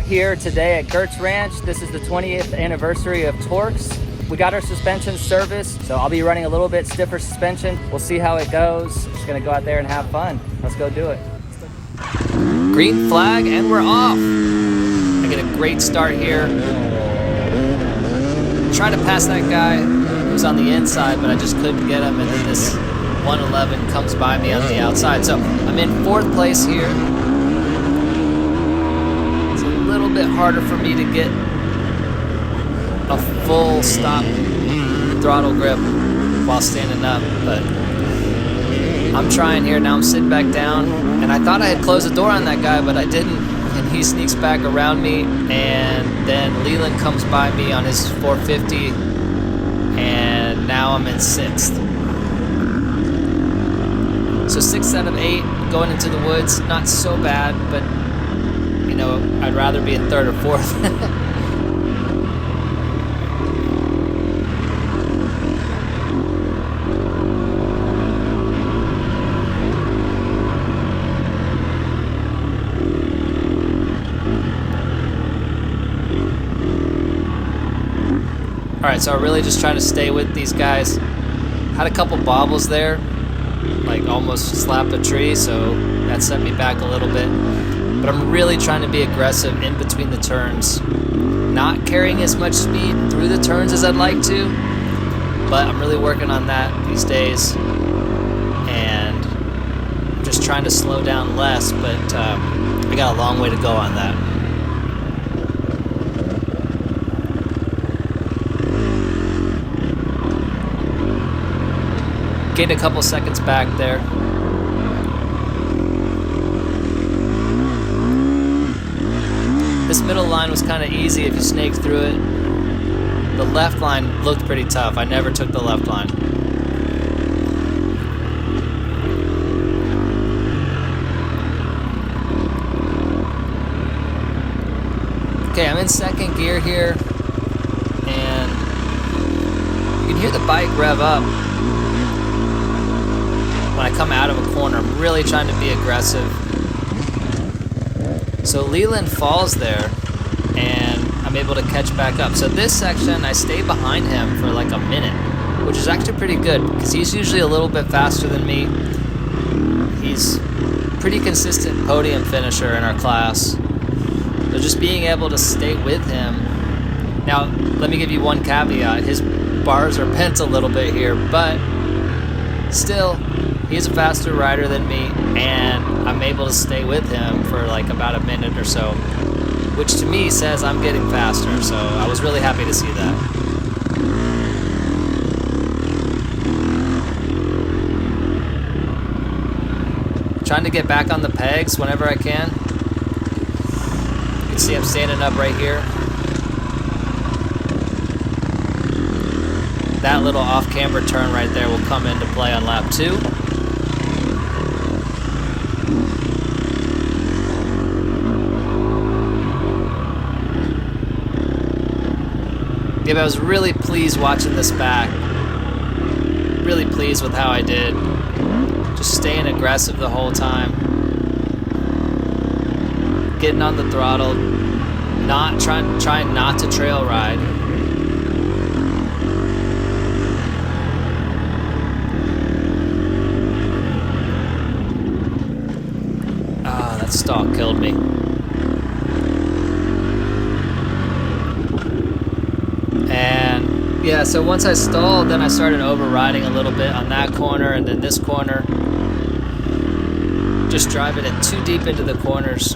here today at Gert's Ranch. This is the 20th anniversary of TORCS. We got our suspension serviced, so I'll be running a little bit stiffer suspension. We'll see how it goes. Just gonna go out there and have fun. Let's go do it. Green flag and we're off. I get a great start here. Try to pass that guy who's on the inside, but I just couldn't get him, and then this 111 comes by me on the outside. So I'm in 4th place here. It's a little bit harder for me to get a full stop throttle grip while standing up, but I'm trying here. Now I'm sitting back down, and I thought I had closed the door on that guy, but I didn't, and he sneaks back around me, and then Leland comes by me on his 450, and now I'm in 6th. So 6 out of 8 going into the woods, not so bad, but you know, I'd rather be in 3rd or 4th. Alright, so I'm really just trying to stay with these guys. Had a couple bobbles there, like almost slapped a tree, so that set me back a little bit. But I'm really trying to be aggressive in between the turns. Not carrying as much speed through the turns as I'd like to, but I'm really working on that these days. And I'm just trying to slow down less, but I got a long way to go on that. Gained a couple seconds back there. This middle line was kind of easy if you snaked through it. The left line looked pretty tough. I never took the left line. Okay, I'm in 2nd gear here, and you can hear the bike rev up when I come out of a corner. I'm really trying to be aggressive. So Leland falls there, and I'm able to catch back up. So this section, I stay behind him for like a minute, which is actually pretty good, because he's usually a little bit faster than me. He's pretty consistent podium finisher in our class. So just being able to stay with him. Now, let me give you one caveat. His bars are bent a little bit here, but still, he's a faster rider than me, and I'm able to stay with him for like about a minute or so, which to me says I'm getting faster, so I was really happy to see that. Trying to get back on the pegs whenever I can. You can see I'm standing up right here. That little off-camber turn right there will come into play on lap 2. Yeah, but I was really pleased watching this back. Really pleased with how I did. Just staying aggressive the whole time. Getting on the throttle. Not trying not to trail ride. Ah, that stalk killed me. And yeah, so once I stalled, then I started overriding a little bit on that corner and then this corner. Just driving it too deep into the corners.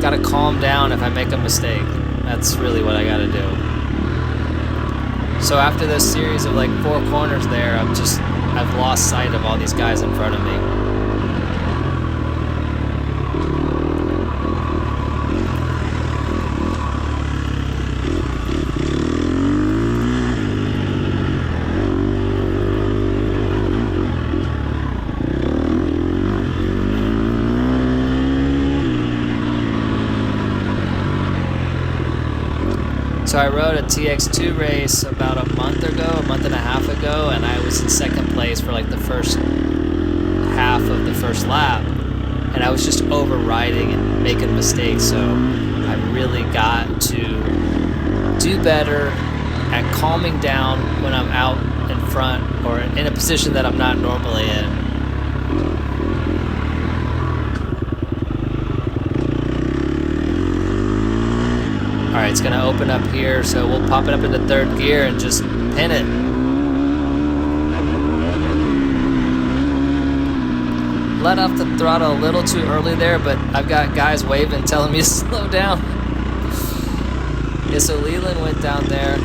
Gotta calm down if I make a mistake. That's really what I gotta do. So after this series of like 4 corners there, I've lost sight of all these guys in front of me. So I rode a TX2 race about a month and a half ago, and I was in second place for like the first half of the first lap. and I was just overriding and making mistakes. So I really got to do better at calming down when I'm out in front or in a position that I'm not normally in. Alright, it's gonna open up here, so we'll pop it up into third gear and just pin it. Let off the throttle a little too early there, but I've got guys waving telling me to slow down. Yeah, so Leland went down there,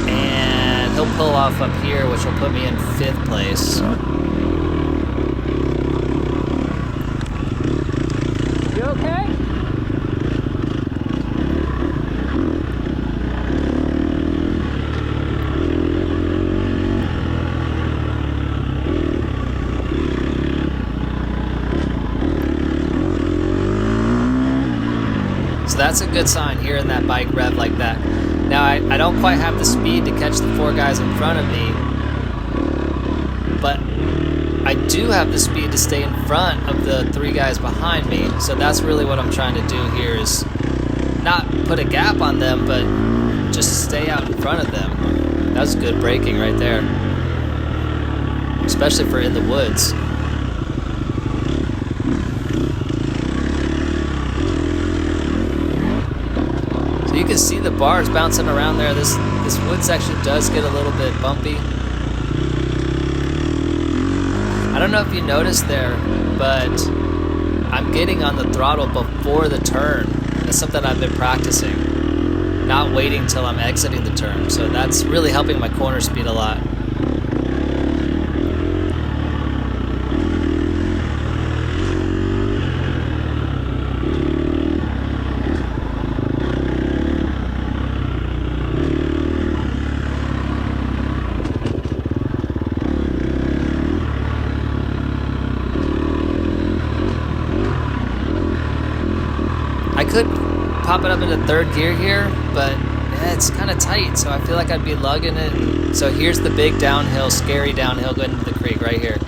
and he'll pull off up here, which will put me in 5th place. You okay? So that's a good sign, hearing that bike rev like that. Now, I don't quite have the speed to catch the 4 guys in front of me, but I do have the speed to stay in front of the 3 guys behind me. So that's really what I'm trying to do here, is not put a gap on them, but just stay out in front of them. That's good braking right there, especially for in the woods. You can see the bars bouncing around there. This wood section does get a little bit bumpy. I don't know if you noticed there, but I'm getting on the throttle before the turn. That's something I've been practicing, not waiting till I'm exiting the turn. So that's really helping my corner speed a lot. I could pop it up into 3rd gear here, but yeah, it's kind of tight, so I feel like I'd be lugging it. So here's the big downhill, scary downhill going into the creek right here.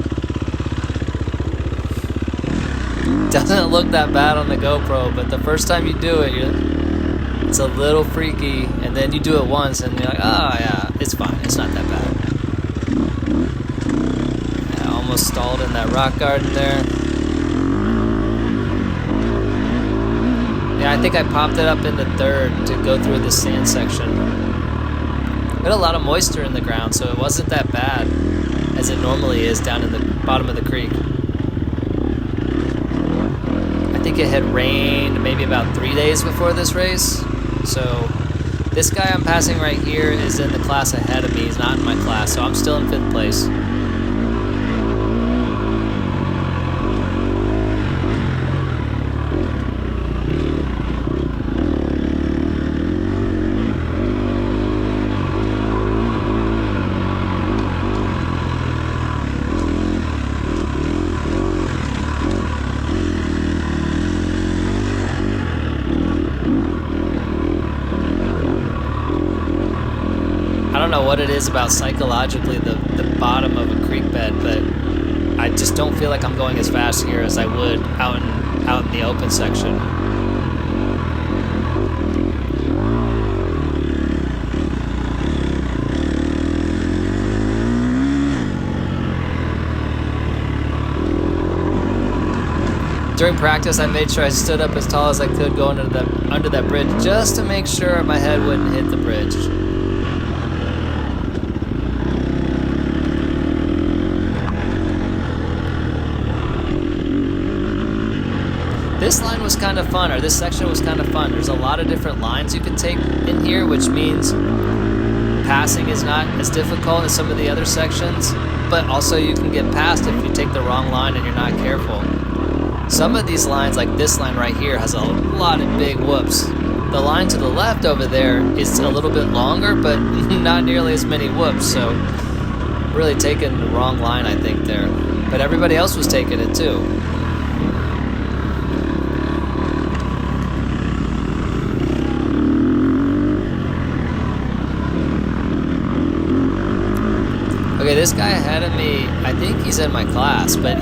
Doesn't look that bad on the GoPro, but the first time you do it, it's a little freaky, and then you do it once and you're like, oh yeah, it's fine, it's not that bad. I almost stalled in that rock garden there. Yeah, I think I popped it up into 3rd to go through the sand section. Got a lot of moisture in the ground, so it wasn't that bad as it normally is down in the bottom of the creek. I think it had rained maybe about 3 days before this race. So this guy I'm passing right here is in the class ahead of me. He's not in my class, so I'm still in 5th place. I don't know what it is about psychologically the bottom of a creek bed, but I just don't feel like I'm going as fast here as I would out in the open section. During practice, I made sure I stood up as tall as I could going under that bridge, just to make sure my head wouldn't hit the bridge. This line was kind of fun, or this section was kind of fun. There's a lot of different lines you can take in here, which means passing is not as difficult as some of the other sections, but also you can get past if you take the wrong line and you're not careful. Some of these lines, like this line right here, has a lot of big whoops. The line to the left over there is a little bit longer, but not nearly as many whoops, so really taking the wrong line, I think, there. But everybody else was taking it too. Okay, this guy ahead of me, I think he's in my class, but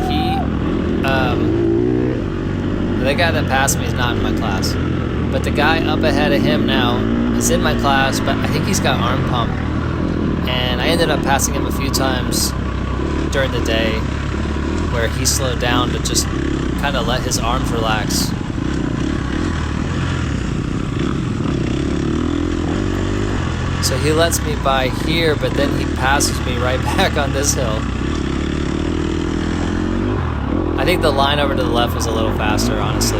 the guy that passed me is not in my class. But the guy up ahead of him now is in my class, but I think he's got arm pump. And I ended up passing him a few times during the day where he slowed down to just kind of let his arms relax. So he lets me by here, but then he passes me right back on this hill. I think the line over to the left was a little faster, honestly.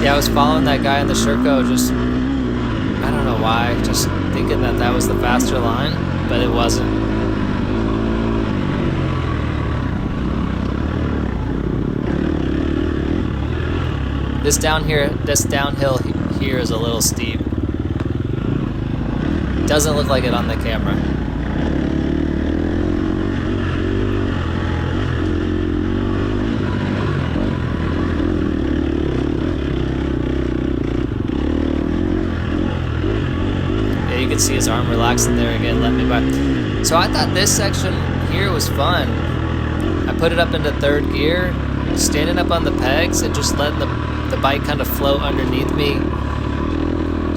Yeah, I was following that guy in the Sherco, just, I don't know why, just thinking that that was the faster line, but it wasn't. This downhill here is a little steep. Doesn't look like it on the camera. Yeah, you can see his arm relaxing there again, let me by. So I thought this section here was fun. I put it up into third gear, standing up on the pegs and just letting the bike kind of float underneath me.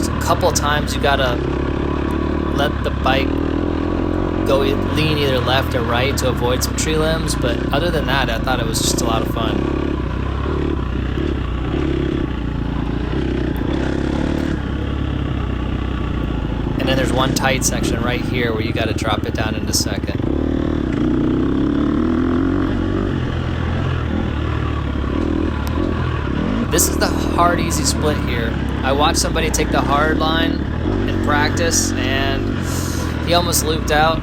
So a couple times you gotta let the bike go lean either left or right to avoid some tree limbs, but other than that I thought it was just a lot of fun. And then there's one tight section right here where you gotta drop it down into second. This is the hard easy split here. I watched somebody take the hard line in practice and he almost looped out.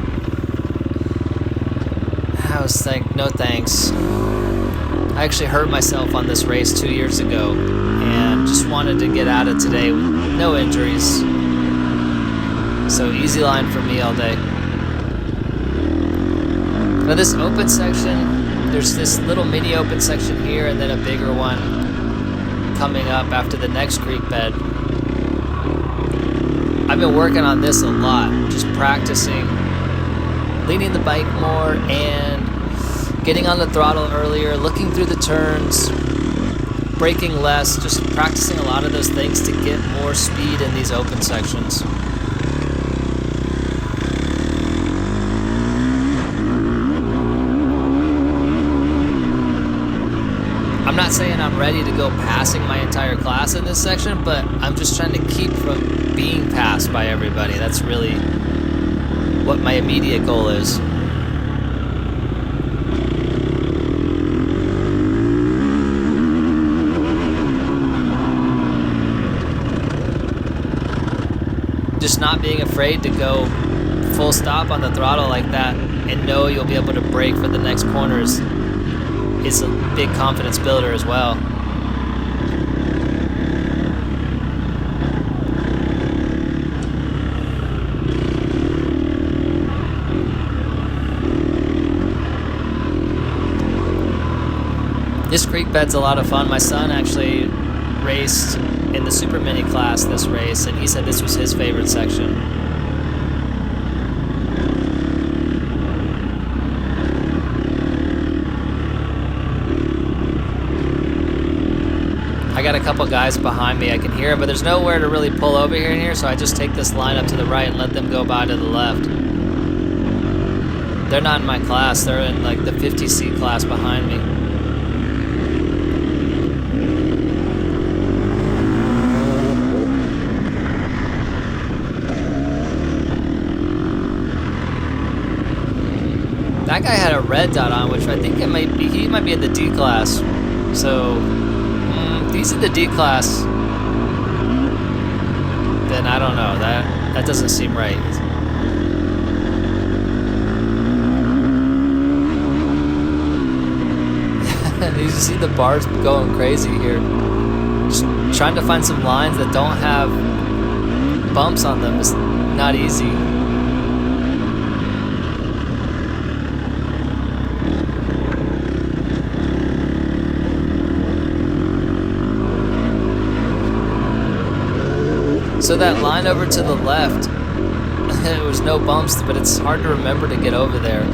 I was like, no thanks. I actually hurt myself on this race 2 years ago and just wanted to get out of today with no injuries. So easy line for me all day. Now this open section, there's this little mini open section here and then a bigger one coming up after the next creek bed. I've been working on this a lot, just practicing leaning the bike more and getting on the throttle earlier, looking through the turns, braking less, just practicing a lot of those things to get more speed in these open sections. I'm not saying I'm ready to go passing my entire class in this section, but I'm just trying to keep from being passed by everybody. That's really what my immediate goal is. Just not being afraid to go full stop on the throttle like that and know you'll be able to brake for the next corners is a big confidence builder as well. This creek bed's a lot of fun. My son actually raced in the super mini class this race and he said this was his favorite section. I got a couple guys behind me, I can hear them, but there's nowhere to really pull over here and here, so I just take this line up to the right and let them go by to the left. They're not in my class, they're in like the 50C class behind me. That guy had a red dot on, which I think he might be in the D class. So he's in the D class, then I don't know. That doesn't seem right. You see the bars going crazy here. Just trying to find some lines that don't have bumps on them is not easy. So that line over to the left, there was no bumps, but it's hard to remember to get over there.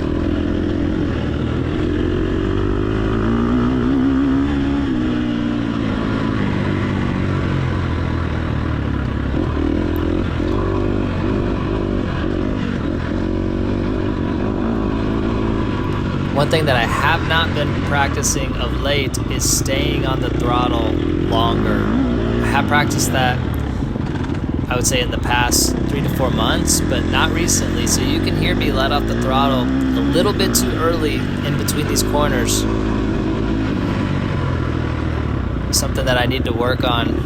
One thing that I have not been practicing of late is staying on the throttle longer. I have practiced that, I would say, in the past 3 to 4 months, but not recently. So you can hear me let off the throttle a little bit too early in between these corners. Something that I need to work on.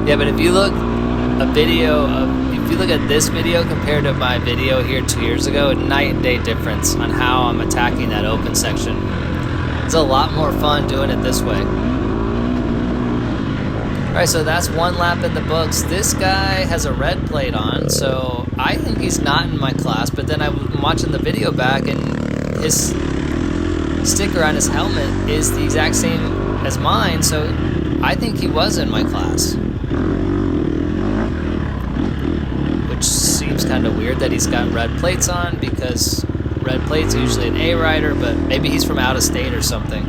Yeah, but if you look at this video compared to my video here 2 years ago, a night and day difference on how I'm attacking that open section. It's a lot more fun doing it this way. Alright, so that's one lap in the books. This guy has a red plate on, so I think he's not in my class, but then I'm watching the video back and his sticker on his helmet is the exact same as mine, so I think he was in my class. Which seems kind of weird that he's got red plates on, because red plates are usually an A rider, but maybe he's from out of state or something.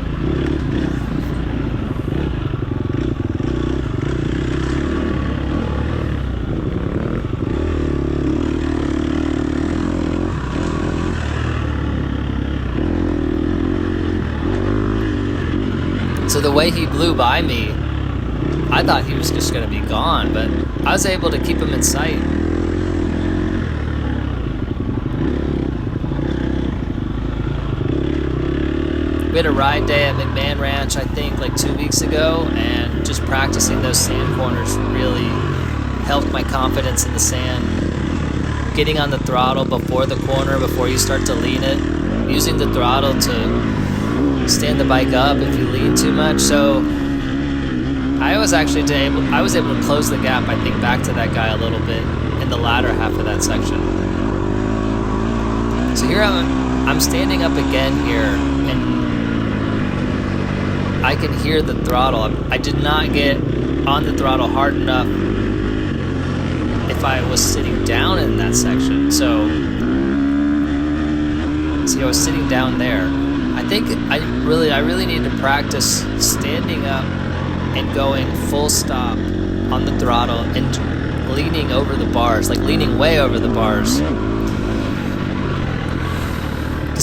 So the way he blew by me, I thought he was just going to be gone, but I was able to keep him in sight. We had a ride day at McMahon Ranch, I think, like 2 weeks ago, and just practicing those sand corners really helped my confidence in the sand. Getting on the throttle before the corner, before you start to lean it, using the throttle to stand the bike up if you lean too much. So I was able to close the gap, I think, back to that guy a little bit in the latter half of that section. So here I'm standing up again here, and I can hear the throttle. I did not get on the throttle hard enough if I was sitting down in that section. So, see, I was sitting down there. I think I really need to practice standing up and going full stop on the throttle and leaning over the bars, like leaning way over the bars.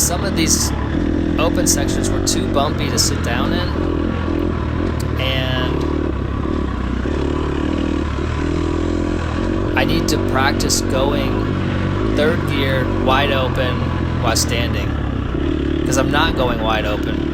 Some of these open sections were too bumpy to sit down in, and I need to practice going third gear wide open while standing, because I'm not going wide open.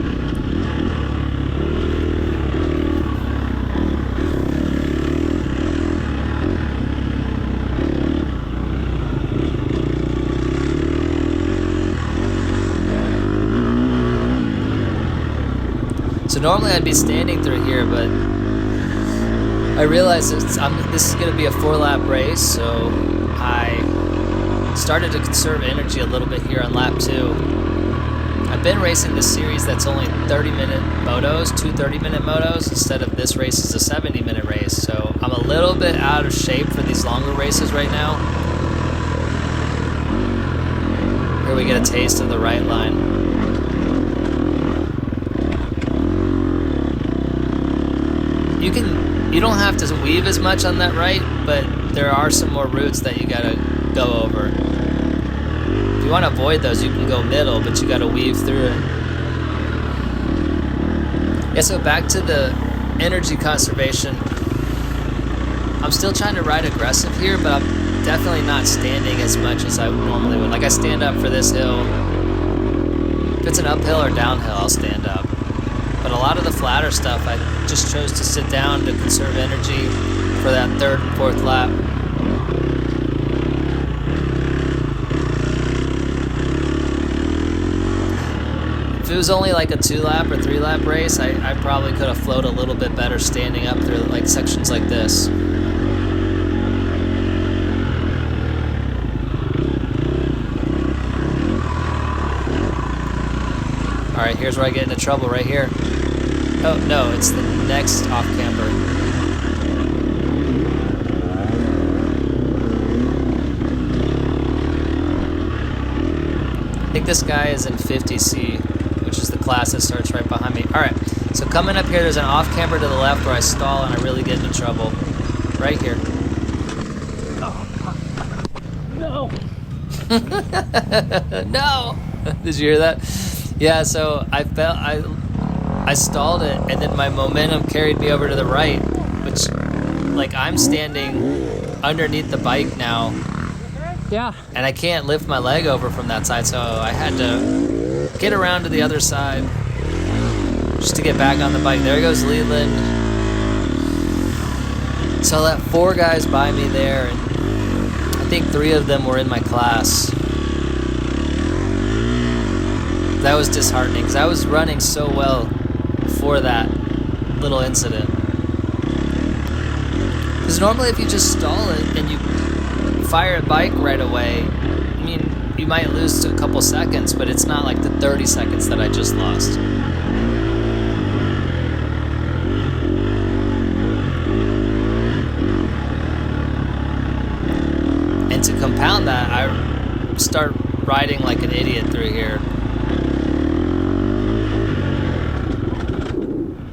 So normally I'd be standing through here, but I realized this is going to be a 4-lap race, so I started to conserve energy a little bit here on lap 2. I've been racing this series that's only 30-minute motos, 2 30-minute motos, instead of this race is a 70-minute race, so I'm a little bit out of shape for these longer races right now. Here we get a taste of the right line. You don't have to weave as much on that right, but there are some more routes that you gotta go over. If you want to avoid those, you can go middle, but you gotta weave through it. Yeah, so back to the energy conservation. I'm still trying to ride aggressive here, but I'm definitely not standing as much as I normally would. Like, I stand up for this hill. If it's an uphill or downhill, I'll stand up. But a lot of the flatter stuff, I just chose to sit down to conserve energy for that 3rd and 4th lap. If it was only like a 2-lap or 3-lap race, I probably could have flowed a little bit better standing up through like sections like this. Alright, here's where I get into trouble, right here. Oh, no, it's the next off-camper. I think this guy is in 50C, which is the class that starts right behind me. Alright, so coming up here, there's an off-camper to the left where I stall and I really get into trouble. Right here. Oh, no. No! Did you hear that? Yeah, so I stalled it, and then my momentum carried me over to the right, which, like, I'm standing underneath the bike now. Yeah. And I can't lift my leg over from that side, so I had to get around to the other side just to get back on the bike. There goes Leland. So I let 4 guys by me there, and I think 3 of them were in my class. That was disheartening, because I was running so well before that little incident. Because normally if you just stall it and you fire a bike right away, I mean, you might lose a couple seconds, but it's not like the 30 seconds that I just lost. And to compound that, I start riding like an idiot through here.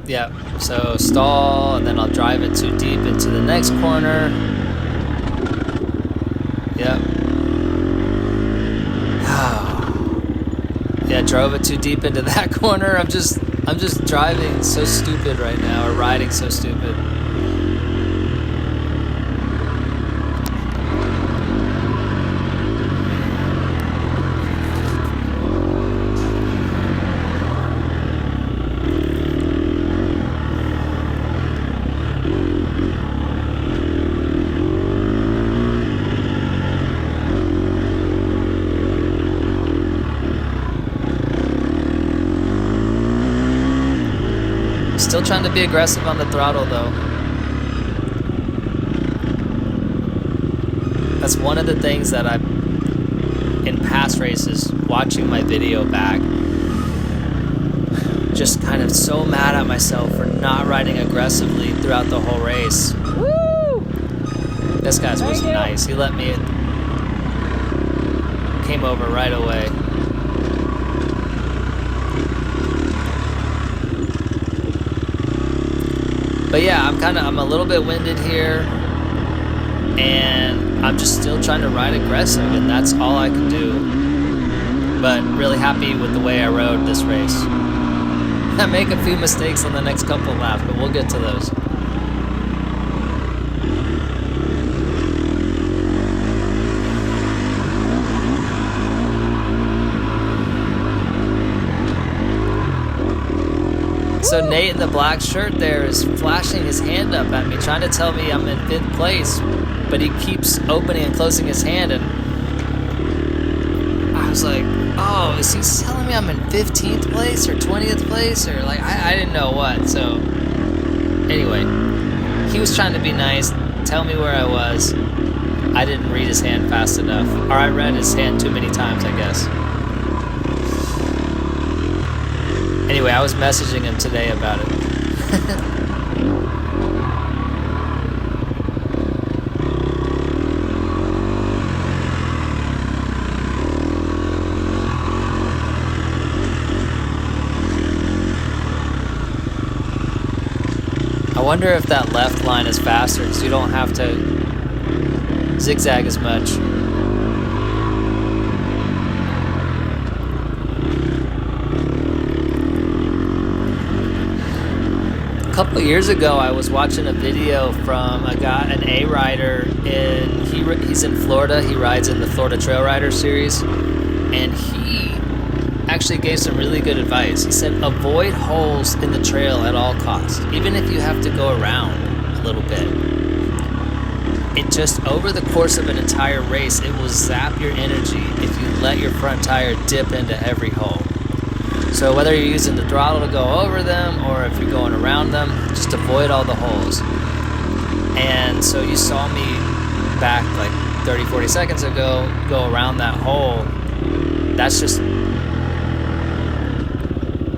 Yep, so stall, and then I'll drive it too deep into the next corner. Yep. Yeah, drove it too deep into that corner. I'm just driving so stupid right now, or riding so stupid. Still trying to be aggressive on the throttle though. That's one of the things that I've, in past races, watching my video back, just kind of so mad at myself for not riding aggressively throughout the whole race. Woo! This guy's was nice. He let me in. Came over right away. But yeah, I'm a little bit winded here, and I'm just still trying to ride aggressive, and that's all I can do. But really happy with the way I rode this race. I make a few mistakes on the next couple of laps, but we'll get to those. So Nate in the black shirt there is flashing his hand up at me, trying to tell me I'm in 5th place, but he keeps opening and closing his hand, and I was like, oh, is he telling me I'm in 15th place or 20th place, or like, I didn't know what. So anyway, he was trying to be nice, tell me where I was. I didn't read his hand fast enough, or I read his hand too many times, I guess. Anyway, I was messaging him today about it. I wonder if that left line is faster because you don't have to zigzag as much. A couple of years ago, I was watching a video from a guy, an A rider, he's in Florida. He rides in the Florida Trail Rider series, and he actually gave some really good advice. He said, avoid holes in the trail at all costs, even if you have to go around a little bit. It just, over the course of an entire race, it will zap your energy if you let your front tire dip into every hole. So whether you're using the throttle to go over them or if you're going around them, just avoid all the holes. And so you saw me back like 30, 40 seconds ago go around that hole. That's just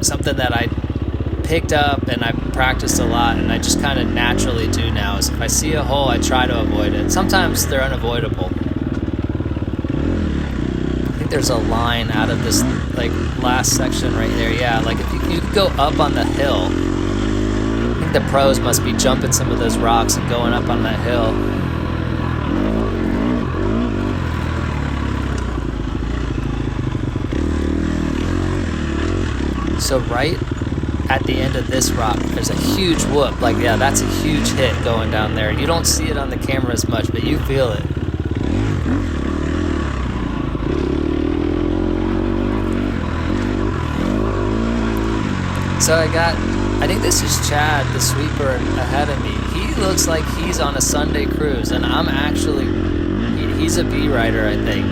something that I picked up and I practiced a lot, and I just kind of naturally do now, is if I see a hole, I try to avoid it. Sometimes they're unavoidable. I think there's a line out of this like last section right there. Yeah, like if you could go up on the hill. I think the pros must be jumping some of those rocks and going up on that hill. So right at the end of this rock, there's a huge whoop. Like, yeah, that's a huge hit going down there. You don't see it on the camera as much, but you feel it. So I think this is Chad, the sweeper ahead of me. He looks like he's on a Sunday cruise, and I'm actually, he's a B rider, I think.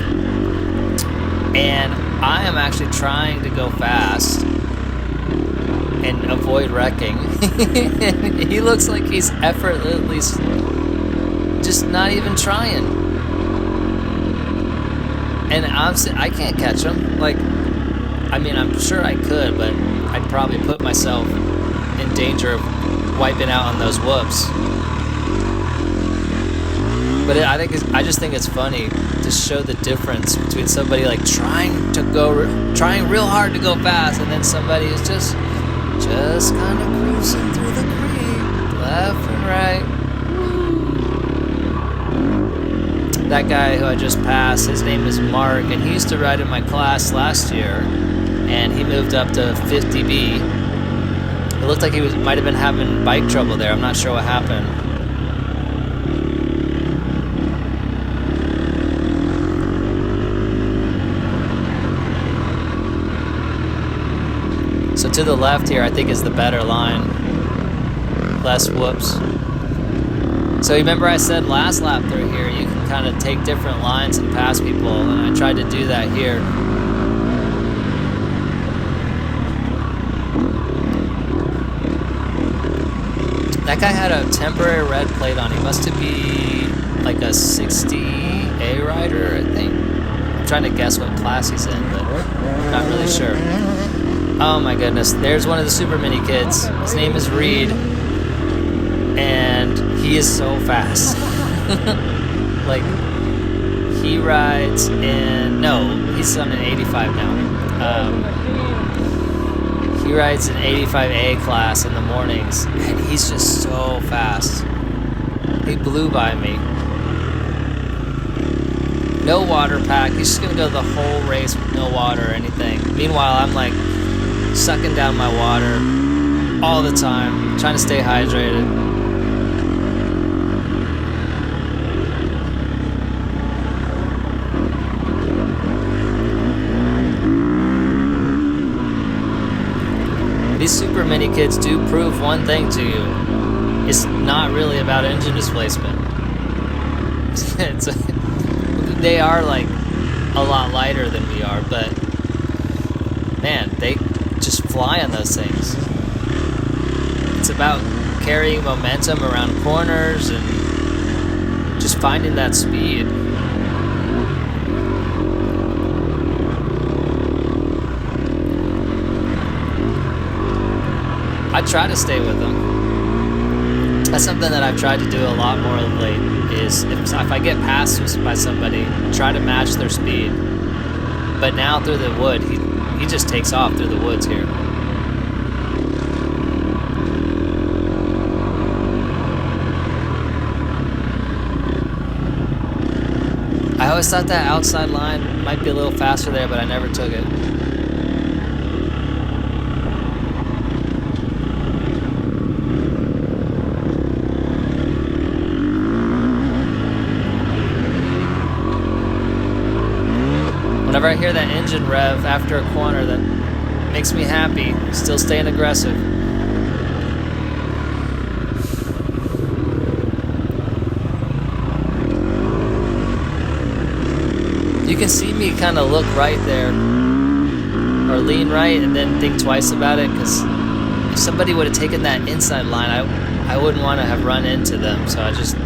And I am actually trying to go fast and avoid wrecking. He looks like he's effortlessly just not even trying. And I can't catch him. Like, I mean, I'm sure I could, but I'd probably put myself in danger of wiping out on those whoops. But I just think it's funny to show the difference between somebody like trying real hard to go fast, and then somebody who's just kind of cruising through the creek, left and right. That guy who I just passed, his name is Mark, and he used to ride in my class last year, and he moved up to 50B. It looked like he might have been having bike trouble there. I'm not sure what happened. So to the left here, I think is the better line. Less whoops. So remember I said last lap through here, you can kind of take different lines and pass people, and I tried to do that here. That guy had a temporary red plate on. He must be like a 60A rider, I think. I'm trying to guess what class he's in, but I'm not really sure. Oh my goodness, there's one of the super mini kids. His name is Reed, and he is so fast. Like, he rides in, no, he's on an 85 now. He rides an 85A class in the mornings, and he's just so fast. He blew by me. No water pack, he's just gonna go the whole race with no water or anything. Meanwhile, I'm like, sucking down my water all the time, trying to stay hydrated. These super mini kids do prove one thing to you. It's not really about engine displacement. They are like a lot lighter than we are, but man, they just fly on those things. It's about carrying momentum around corners and just finding that speed. I try to stay with them. That's something that I've tried to do a lot more of late, is if I get passed by somebody, try to match their speed. But now through the wood, he just takes off through the woods here. I always thought that outside line might be a little faster there, but I never took it. Whenever I hear that engine rev after a corner, that makes me happy. Still staying aggressive. You can see me kind of look right there, or lean right, and then think twice about it, because if somebody would have taken that inside line, I wouldn't want to have run into them. So I just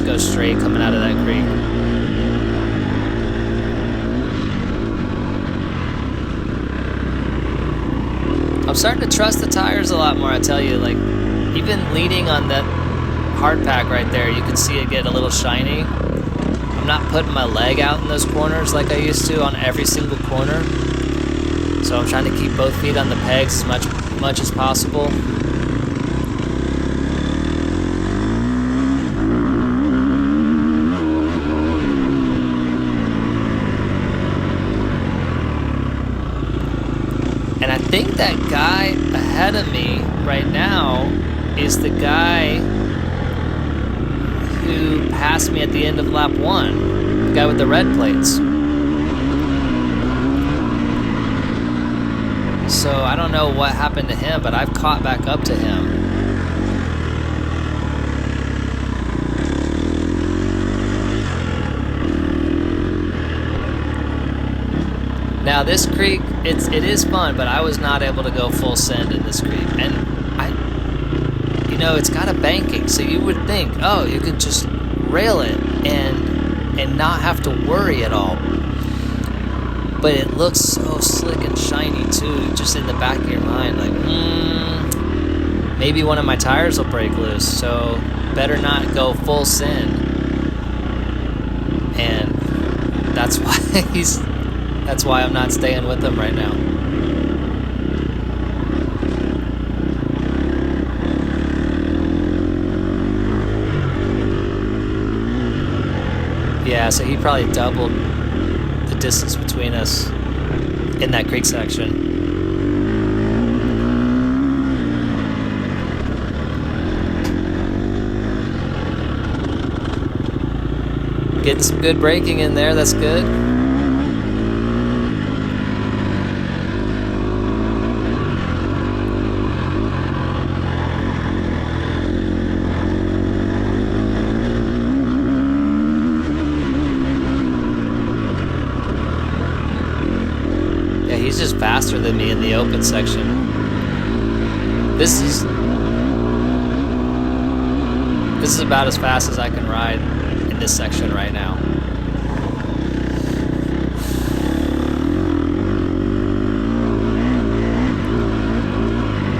go straight coming out of that creek. I'm starting to trust the tires a lot more, I tell you. Like, even leaning on that hard pack right there, you can see it get a little shiny. I'm not putting my leg out in those corners like I used to on every single corner. So I'm trying to keep both feet on the pegs as much as possible. And I think that guy ahead of me right now is the guy who passed me at the end of lap 1. The guy with the red plates. So I don't know what happened to him, but I've caught back up to him. Now this creek, it is fun, but I was not able to go full send in this creek. And you know, it's got a banking, so you would think, oh, you could just rail it and not have to worry at all. But it looks so slick and shiny too, just in the back of your mind, like, maybe one of my tires will break loose, so better not go full send. And that's why I'm not staying with him right now. Yeah, so he probably doubled the distance between us in that creek section. Getting some good braking in there, that's good. He's just faster than me in the open section. This is about as fast as I can ride in this section right now.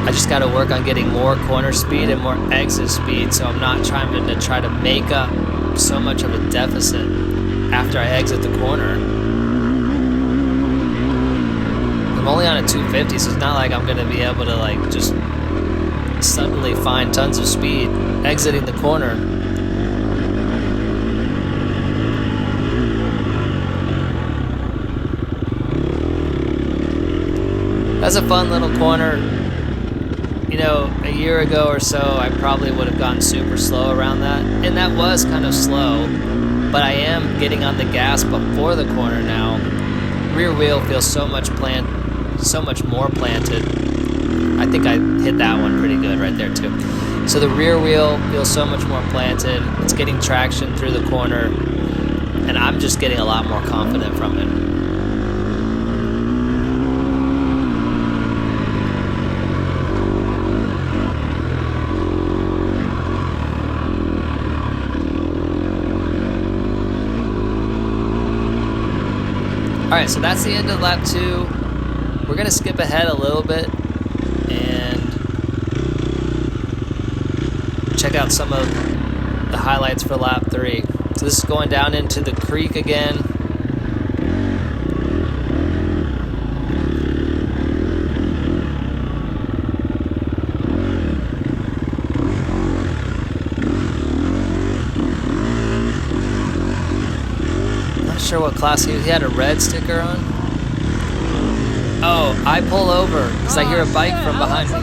I just got to work on getting more corner speed and more exit speed, so I'm not trying to try to make up so much of a deficit after I exit the corner. I'm only on a 250, so it's not like I'm going to be able to like just suddenly find tons of speed exiting the corner. That's a fun little corner. You know, a year ago or so, I probably would have gone super slow around that, and that was kind of slow, but I am getting on the gas before the corner now. Rear wheel feels so much more planted. I think I hit that one pretty good right there too. So the rear wheel feels so much more planted. It's getting traction through the corner, and I'm just getting a lot more confident from it. Alright, so that's the end of lap 2. We're going to skip ahead a little bit and check out some of the highlights for lap 3. So this is going down into the creek again. Not sure what class he had a red sticker on. Oh, I pull over because I hear a bike from behind me.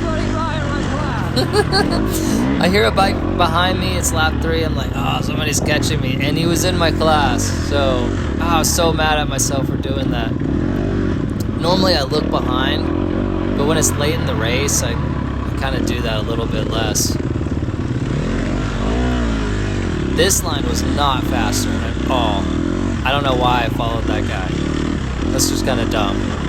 I hear a bike behind me. It's lap 3. I'm like, oh, somebody's catching me. And he was in my class. So I was so mad at myself for doing that. Normally I look behind, but when it's late in the race, I kind of do that a little bit less. This line was not faster at all. I don't know why I followed that guy. That's just kind of dumb.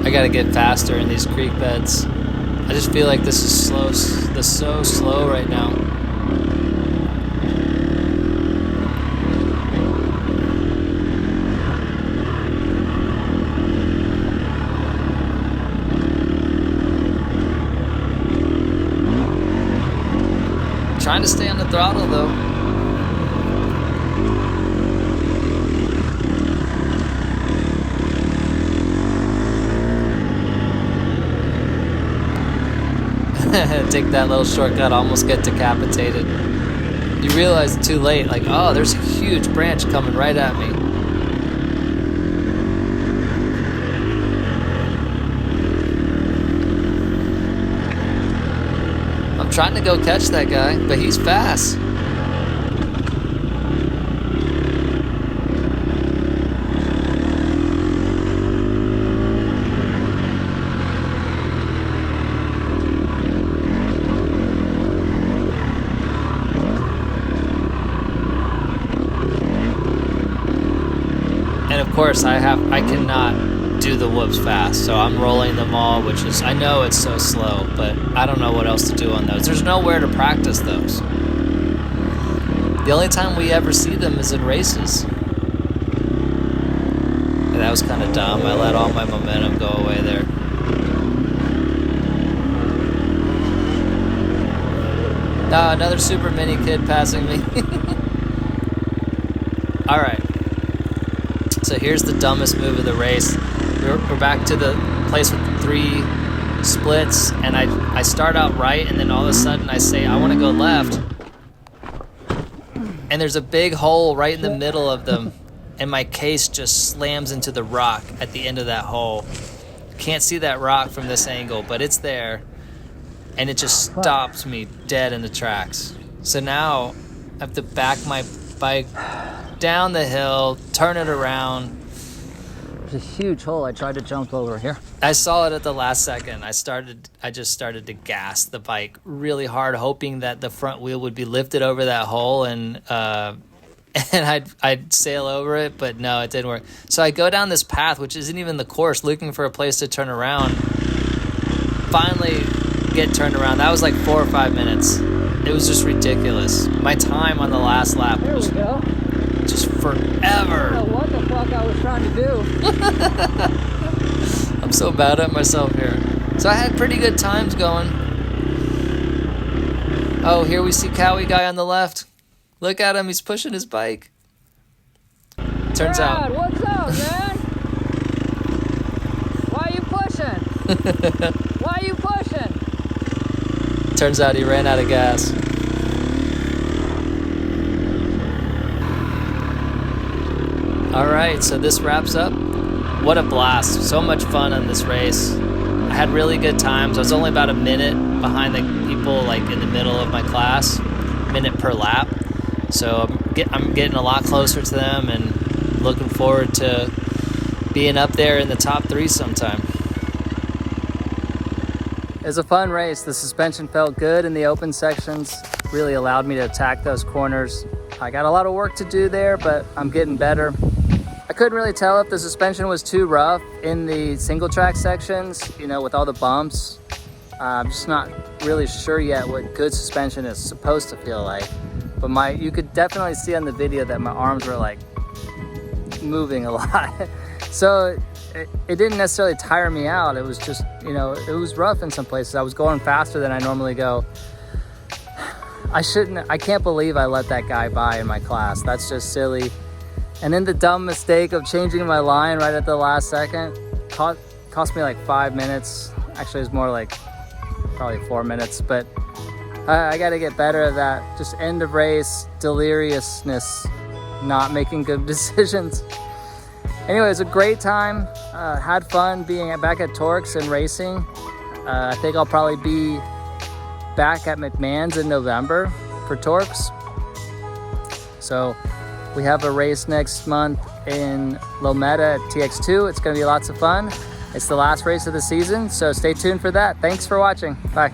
I gotta get faster in these creek beds. I just feel like this is slow. This is so slow right now. Trying to stay on the throttle though. Take that little shortcut, almost get decapitated. You realize too late, like, oh, there's a huge branch coming right at me. I'm trying to go catch that guy, but he's fast. And of course, I cannot do the whoops fast, so I'm rolling them all, which is, I know it's so slow, but I don't know what else to do on those. There's nowhere to practice those. The only time we ever see them is in races. And that was kind of dumb. I let all my momentum go away there. Another super mini kid passing me. All right. So here's the dumbest move of the race. We're back to the place with the 3 splits, and I start out right, and then all of a sudden I say I want to go left, and there's a big hole right in the middle of them, and my case just slams into the rock at the end of that hole. Can't see that rock from this angle, but it's there, and it just stops me dead in the tracks. So now I have to back my bike down the hill, turn it around. There's a huge hole I tried to jump over here. I saw it at the last second. I just started to gas the bike really hard, hoping that the front wheel would be lifted over that hole and I'd sail over it, but no, it didn't work. So I go down this path, which isn't even the course, looking for a place to turn around. Finally get turned around. That was like 4 or 5 minutes. It was just ridiculous. My time on the last lap was just forever. I don't know what the fuck I was trying to do. I'm so bad at myself here. So I had pretty good times going. Oh, here we see Cowie guy on the left. Look at him, he's pushing his bike. Turns Brad, out. what's up, man? Why are you pushing? Why are you pushing? Turns out he ran out of gas. All right, so this wraps up. What a blast. So much fun on this race. I had really good times. I was only about a minute behind the people like in the middle of my class, minute per lap. So I'm getting a lot closer to them and looking forward to being up there in the top 3 sometime. It was a fun race. The suspension felt good in the open sections. Really allowed me to attack those corners. I got a lot of work to do there, but I'm getting better. I couldn't really tell if the suspension was too rough in the single track sections, you know, with all the bumps. I'm just not really sure yet what good suspension is supposed to feel like. But you could definitely see on the video that my arms were like moving a lot. So it didn't necessarily tire me out. It was just, you know, it was rough in some places. I was going faster than I normally go. I can't believe I let that guy by in my class. That's just silly. And then the dumb mistake of changing my line right at the last second cost me like 5 minutes. Actually, it was more like probably 4 minutes, but I got to get better at that. Just end of race, deliriousness, not making good decisions. Anyway, it was a great time. Had fun being back at TORCS and racing. I think I'll probably be back at McMahon's in November for TORCS. So we have a race next month in Lometa at TX2. It's going to be lots of fun. It's the last race of the season, so stay tuned for that. Thanks for watching. Bye.